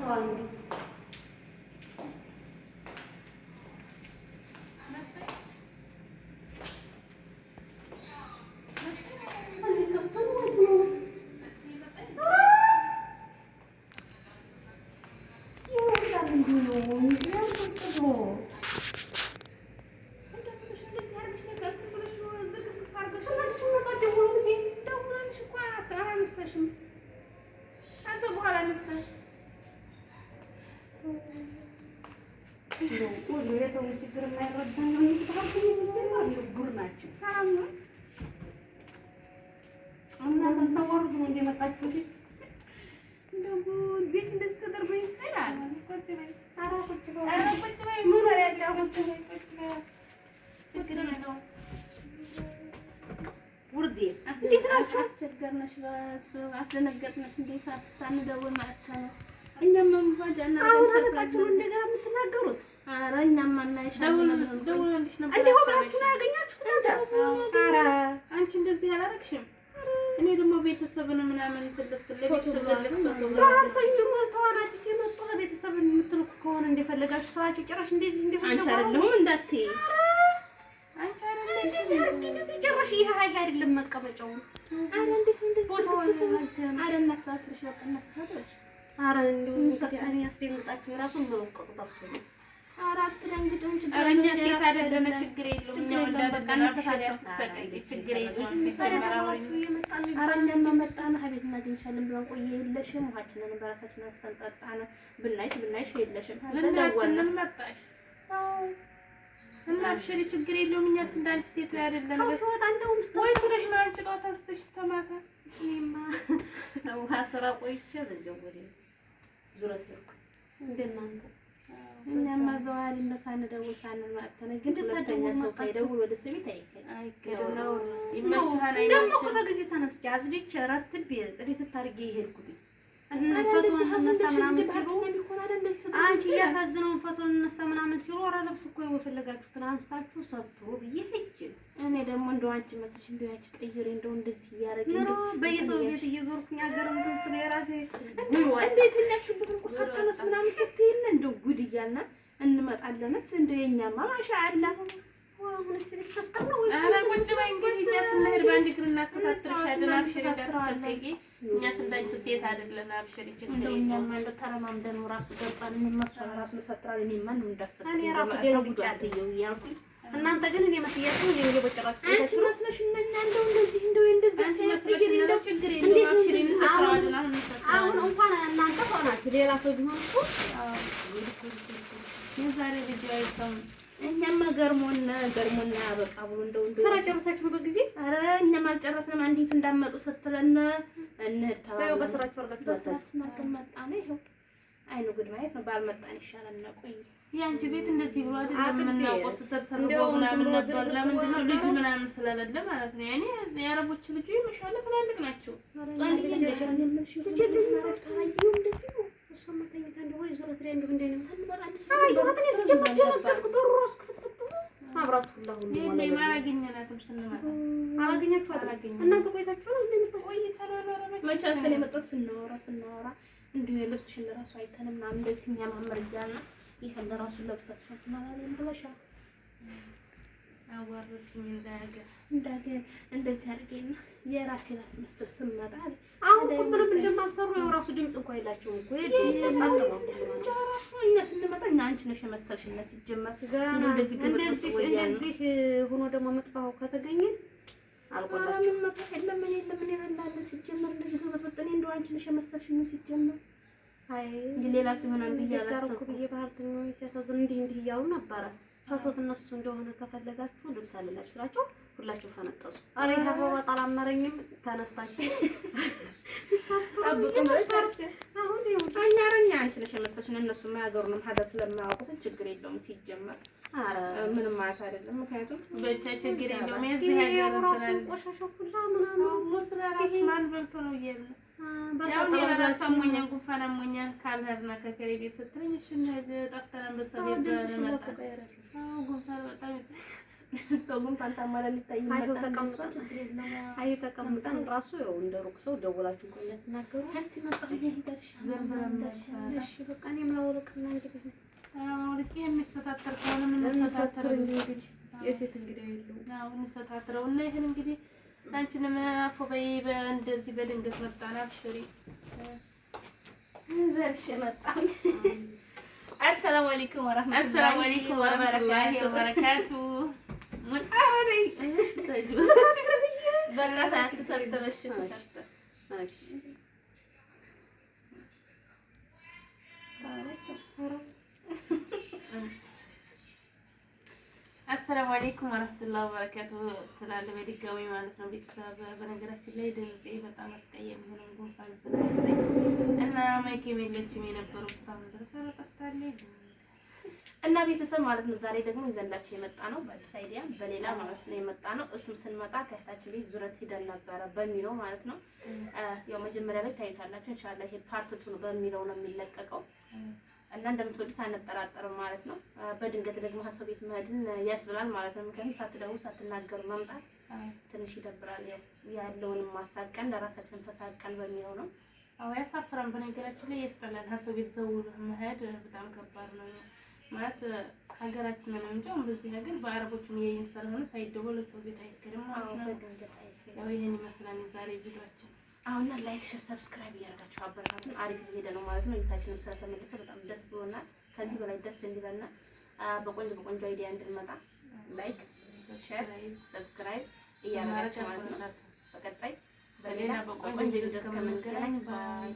ይጨርሰዋል እንዴ? የሰው ችግር የማይረዳ ነው። ጉር ናቸው። እናንተ ተወርዱ ነው እንደመጣችሁ ቤት እንደዚህ ተደርጎ ይፈላል። ውርዴ እንዴት ናችሁ? አስቸገርነሽ፣ አስደነገጥነሽ። እንዴት ሳንደውል ማለት ነው። እኛም ማንባጃና ሰጣችሁ እንደገና የምትናገሩት። ኧረ እኛም አናይሻለን። ደውለልሽ ነበር እንዴ? ሆብራችሁ ነው ያገኛችሁት ነበር? ኧረ አንቺ እንደዚህ አላረግሽም። እኔ ደግሞ ቤተሰብን ምናምን ትልቅ ለቤተሰብ አዲስ የመጡ ለቤተሰብን የምትልኩ ከሆነ እንደፈለጋችሁ ስራችሁ ጭራሽ እንደዚህ እንደሆነ አንቺ አይደለሁም እንዳትዪ። አንቺ አይደለሽ እንደዚህ አርጊ እንደዚህ ጭራሽ ይሄ ሀይ አይደለም መቀመጫው። ኧረ እንዴት እንደዚህ ፎቶ ኧረ እናሳትርሽ በቃ እናሳትርሽ። ኧረ እንደው እኔ ያስደንግጣችሁ ራሱ ነው ቆጣጣፍ ነው። አራት ረንግጡን ችግር እኛ ሴት አይደለም ችግር የለውም። እኛ ወንዳ በቃ ነፍሳት ያስተሰቀይ ችግር የለውም። ሲሰማራችሁ ይመጣል አረኛማ መጣና ሀቤት እናገኝሻለን ብለን ቆየ የለሽም። ውሃችንን በራሳችን አስተንጣጣና ብናይሽ የለሽም። ለምን መጣሽ? አዎ እና አብሽሪ ችግር የለውም። እኛስ እንዳንቺ ሴት አይደለም። ሰው ሲወጣ እንደውም ወይ ትለሽ ነው አንቺ ጧት አስተሽ ተማታ እኔማ ውሃ ስራ ቆይቼ በዚያው ወደ ዙረት ልኩ እንደናንተ እኛማ ዘዋሪ እንደሳንደውል ሳንማተነ ግን ሁለተኛ ሰው ሳይደውል ወደ ሰው ቤት አይከድም ነው ይመችሃል። ደግሞ በጊዜ ተነስቼ አዝልቼ ረትቤ ጽዴት ታርጌ ይሄድኩት እና ፎቶን እነሳ ምናምን ሲሉ አንቺ ያሳዝነውን ፎቶን እነሳ ምናምን ሲሉ ኧረ ልብስ እኮ የፈለጋችሁትን አንስታችሁ ሰጥቶ ብዬ ሄጄ እኔ ደግሞ እንደው አንቺ መስልሽ እንደው ያቺ ጠይሬ እንደው እንደዚህ እያደረገ ነው በየሰው ቤት እየዞርኩኝ አገርም ተስለ የራሴ እንዴት እናችሁበት እንኳን ሳታነስ ምናምን ስትይና እንደው ጉድ እያልና እንመጣለንስ እንደው የኛማ ማሻአላ አሁን ስለሰፈር ነው ወይ አላ ቁጭ በይ እንግዲህ እኛ ስንሄድ በአንድ እግር እናስተካክልሻለን። አብሽሪ እንዳትሰቀቂ እኛ ስንዳንቺ ሴት አይደለን። አብሽሪ ችግር የለውም። እኛማ እንደው ተረማምደን ራሱ ገባን እንመስል ራሱ መሰጥራል። እኔ ማን እንዳሰቀቂ እኔ ራሱ ደንግጫት እያልኩኝ እናንተ ግን እኔ መስያችሁ እንዴ እየቦጨራችሁ አንቺ መስለሽ እና እንደው እንደዚህ አንቺ መስለሽ እንደው ችግር የለውም። አብሽሪ እንሰጥራለን። አሁን እንኳን እናንተ ሆናችሁ ሌላ ሰው ቢሆን እኮ የዛሬ ቪዲዮ አይተው እኛማ ገርሞና በቃ ብሎ እንደው ስራ ጨርሳችሁ በጊዜ ኧረ እኛም አልጨረስንም። አንዲቱ እንዳመጡ ስትለን እንሂድ ተባለ። በስራችሁ አርጋችሁ መጣን። ይሄው አይኑ ጉድ ማየት ነው። ባልመጣን ይሻላል እና ቆይ ያንቺ ቤት እንደዚህ ብሎ አይደለም የምናውቀው። ስተርተርቦ ምናምን ነበር። ለምንድን ነው ልጅ ምናምን ስለሌለ ማለት ነው። ያኔ የአረቦቹ ልጅ ይመሻለ ትላልቅ ናቸው። ጻንዬ እንደሻለ ምንሽ ልጅልኝ ታዩ እንደዚህ ነው። እሱ መተኝታ እንደው ወይ ዙረት ላይ እንደው እንደኔ ሰንበል አንድ ሰው ወጥኔ ሲጀምር ደነገጥኩ። በሩ ራሱ ክፍት ማብራቱ ሁሉ ይሄኔ ማራገኛናትም ስንመጣ አላገኛችሁ አላገኘ እናንተ ቆይታችሁ ነው እንደምትቆይ ተናናራማችሁ መቼ አስተለ መጣ ስናወራ እንደው የልብስሽን ራሱ አይተን ምናምን እንደዚህ የሚያማምር ይያልና ይሄን ራሱ ለብሳችሁ ማለት ብለሻ አዋርተኝ እንዳገር እንደዚህ አድርጌና የራሴ ላስመስል ስመጣ አሁን ሁሉም እንደማሰሩ ነው። ራሱ ድምጽ እንኳን የላቸውም እኮ ይሄ እኛ ስንመጣ እኛ አንቺ ነሽ የመሰልሽና ሲጀመር እንደዚህ ሆኖ ደግሞ መጥፋው ከተገኘ አልቆላችሁ መጥፋ የለም ይላል ሲጀመር እንደዚህ በመጥጠኔ እንደው አንቺ ነሽ የመሰልሽኝ ሲጀመር አይ ሌላ ሲሆን ብያለሁ ብዬ ባህርተኛው ሲያሳዝን እንዲህ እያሉ ነበረ። ፎቶት እነሱ እንደሆነ ከፈለጋችሁ ልብስ አለላችሁ ስራቸው ሁላችሁ ፈነጠሱ። አሬ ሀበባ ጣላመረኝም ተነስታችሁ ሰጣብጡ ማለት አሁን አኛረኛ አንቺ ነሽ የመሰልሽኝ እነሱ ማያገሩንም ሀዳ ስለማያውቁት ችግር የለውም ሲጀመር ምንም ማለት አይደለም። ምክንያቱም በቻ ችግር የለውም። እዚህ ሀገር ራሱ ቆሻሻው ሁላ ምናምን ሙስራራስ ማን በልቶ ነው ይያለ ያው የራሱ አሞኛን ጉንፋን አሞኛን ካልሄድና ከከሬ ቤት ስትለኝ እሺ ጠፍተናል በሰቤት ጋር መጣ። ጉንፋን በጣም ሰው ግን ፋንታ ማለት ሊታይ አይ ተቀምጠን ራሱ ያው እንደ ሩቅ ሰው ደውላችሁ እኮ እያስናገሩ እስቲ መጣሁ ይሄዳልሽ እሺ በቃ እኔም ላውልቅና እንግዲህ አውልቄ የሚሰታተር ከሆነ ምን ሰታተር እንግዲህ የሴት እንግዲህ የለውም። አዎ እንሰታተረው እና ይሄን እንግዲህ አንቺንም አፎ በይ እንደዚህ በድንገት መጣና አብሽሪ ዘርሽ መጣሁ። አሰላሙ አለይኩም ወራህመቱላሂ ወበረካቱ። ሙጣረይ በቃ ታስተሰርተሽ ተሰርተ አሰላሙ አለይኩም ወራህመቱላሂ ወበረካቱ ትላለህ በድጋሚ ማለት ነው። ቤተሰብ በነገራችን ላይ ድምጼ በጣም አስቀያሚ ሆኖ ጉንፋን ስለያዘኝ እና ማይክ የለችም የነበረው እስካሁን ድረስ ጠፍታለች እና ቤተሰብ ማለት ነው። ዛሬ ደግሞ ይዘንላችሁ የመጣ ነው በአዲስ አይዲያ በሌላ ማለት ነው የመጣ ነው። እሱም ስንመጣ ከእህታችን ቤት ዙረት ሄደን ነበረ በሚለው ማለት ነው። ያው መጀመሪያ ላይ ታዩታላችሁ ኢንሻአላህ። ይሄ ፓርት 2 በሚለው ነው የሚለቀቀው እና እንደምትወዱት አንጠራጠርም ማለት ነው። በድንገት ደግሞ ሀሳብ ቤት መሄድን ያስብላል ማለት ነው። ምክንያቱም ሳትደውሉ ሳትናገሩ መምጣት ትንሽ ይደብራል። ያው ያለውንም ማሳቀን ለራሳችን ተሳቀን በሚለው ነው። አዎ ያሳፍራል። በነገራችን ላይ ያስጠላል። ሀሳብ ቤት ዘው መሄድ በጣም ከባድ ነው ማለት ሀገራችን ነው እንጂ በዚህ ሀገር በአረቦችም የይን ስለሆነ ሳይደወል ሰው ቤት አይከርም ማለት ነው። በድንገት አይከርም። ያው ይሄን ይመስላል ዛሬ ቪዲዮአችን። አሁን ላይክ ሼር ሰብስክራይብ እያደረጋችሁ አበረታቱን። አሪፍ እየሄደ ነው ማለት ነው። ይታችንም ስለተመለሰ በጣም ደስ ብሎናል። ከዚህ በላይ ደስ እንዲበልና በቆንጆ አይዲያ እንድንመጣ ላይክ ሼር ሰብስክራይብ እያደረጋችሁ ማለት ነው። በቀጣይ በሌላ በቆንጆ ቪዲዮ እስከምንገናኝ ባይ